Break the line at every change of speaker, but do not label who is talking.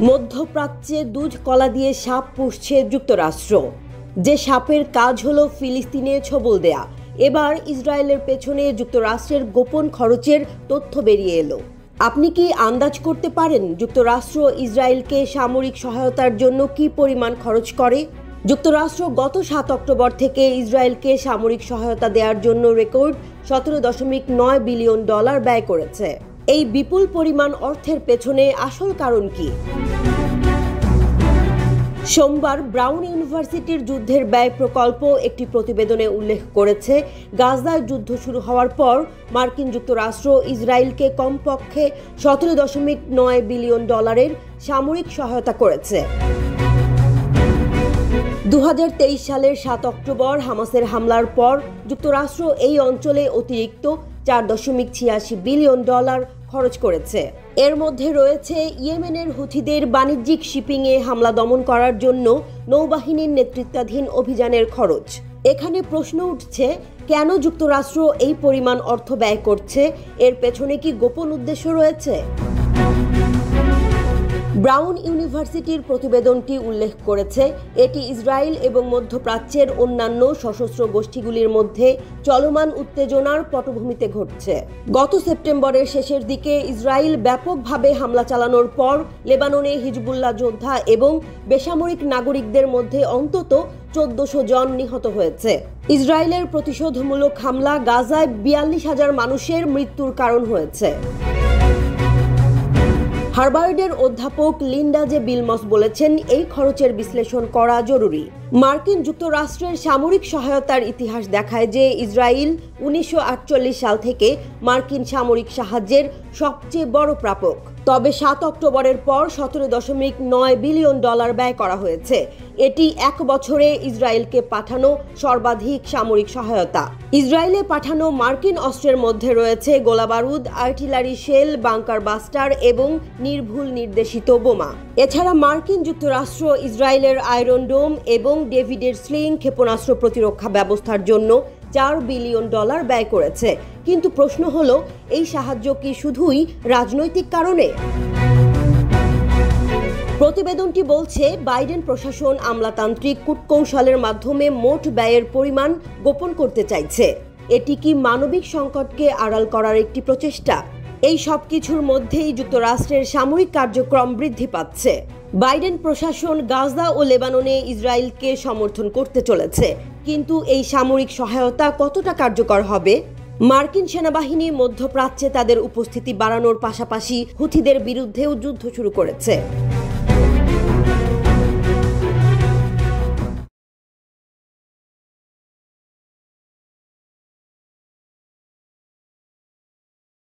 মধ্যপ্রাচ্যে দুধ কলা দিয়ে সাপ পুষছে যুক্তরাষ্ট্র। যে সাপের কাজ হলো ফিলিস্তিনে ছবল দেয়া। এবার ইসরায়েলের পেছনে যুক্তরাষ্ট্রের গোপন খরচের তথ্য বেরিয়ে এলো। আপনি কি আন্দাজ করতে পারেন যুক্তরাষ্ট্র ইসরায়েলকে সামরিক সহায়তার জন্য কি পরিমাণ খরচ করে? যুক্তরাষ্ট্র গত 7 অক্টোবর থেকে ইসরায়েলকে সামরিক সহায়তা দেওয়ার জন্য রেকর্ড $17.9 বিলিয়ন ব্যয় করেছে। এই বিপুল পরিমাণ অর্থের পেছনে আসল কারণ কি? সোমবার ব্রাউন ইউনিভার্সিটির যুদ্ধের ব্যয় প্রকল্প একটি প্রতিবেদনে উল্লেখ করেছে, গাজায় যুদ্ধ শুরু হওয়ার পর মার্কিন যুক্তরাষ্ট্র ইসরায়েলকে কমপক্ষে $17.9 বিলিয়ন সামরিক সহায়তা করেছে। 2023 সালের 7 অক্টোবর হামাসের হামলার পর যুক্তরাষ্ট্র এই অঞ্চলে অতিরিক্ত $4.86 বিলিয়ন খরচ করেছে। এর মধ্যে রয়েছে ইয়েমেনের হুথিদের বাণিজ্যিক শিপিংয়ে হামলা দমন করার জন্য নৌবাহিনীর নেতৃত্বাধীন অভিযানের খরচ। এখানে প্রশ্ন উঠছে, কেন যুক্তরাষ্ট্র এই পরিমাণ অর্থ ব্যয় করছে? এর পেছনে কি গোপন উদ্দেশ্য রয়েছে? ব্রাউন ইউনিভার্সিটির প্রতিবেদনটি উল্লেখ করেছে, এটি ইসরায়েল এবং মধ্যপ্রাচ্যের অন্যান্য সশস্ত্র গোষ্ঠীগুলির মধ্যে চলমান উত্তেজনার পটভূমিতে ঘটছে। গত সেপ্টেম্বরের শেষের দিকে ইসরায়েল ব্যাপকভাবে হামলা চালানোর পর লেবাননে হিজবুল্লাহ যোদ্ধা এবং বেসামরিক নাগরিকদের মধ্যে অন্তত 1400 জন নিহত হয়েছে। ইসরায়েলের প্রতিশোধমূলক হামলা গাজায় 42,000 মানুষের মৃত্যুর কারণ হয়েছে। হার্ভার্ডের অধ্যাপক লিন্ডা জে বিলমস বলেছেন, এই খরচের বিশ্লেষণ করা জরুরি। মার্কিন যুক্তরাষ্ট্রের সামরিক সহায়তার ইতিহাস দেখায় যে ইসরায়েল 1948 সাল থেকে মার্কিন সামরিক সাহায্যের সবচেয়ে বড় প্রাপক। তবে 7 অক্টোবরের পর $17.9 বিলিয়ন ব্যয় করা হয়েছে। এটি এক বছরে ইসরায়েলকে পাঠানো সর্বাধিক সামরিক সহায়তা। ইসরায়েলে পাঠানো মার্কিন অস্ত্রের মধ্যে রয়েছে গোলাবারুদ, আর্টিলারি শেল, বাংকার বাস্টার এবং নির্ভুল নির্দেশিত বোমা। এছাড়া মার্কিন যুক্তরাষ্ট্র ইসরায়েলের আয়রন ডোম এবং ডেভিডের স্লিং ক্ষেপণাস্ত্র প্রতিরক্ষা ব্যবস্থার জন্য $4 বিলিয়ন ব্যয় করেছে। কিন্তু প্রশ্ন হলো, এই সাহায্য কি শুধুই রাজনৈতিক কারণে? প্রতিবেদনটি বলছে, বাইডেন প্রশাসন আমলাতান্ত্রিক কূটকৌশলের মাধ্যমে মোট ব্যয়ের পরিমাণ গোপন করতে চাইছে। এটি কি মানবিক সংকটকে আড়াল করার একটি প্রচেষ্টা? এই সব কিছুর মধ্যেই যুক্তরাষ্ট্রের সামরিক কার্যক্রম বৃদ্ধি পাচ্ছে। বাইডেন প্রশাসন গাজা ও লেবাননে ইসরায়েলকে সমর্থন করতে চলেছে, কিন্তু এই সামরিক সহায়তা কতটা কার্যকর হবে? মার্কিন সেনাবাহিনী মধ্যপ্রাচ্যে তাদের উপস্থিতি বাড়ানোর পাশাপাশি হুথিদের বিরুদ্ধেও যুদ্ধ শুরু করেছে।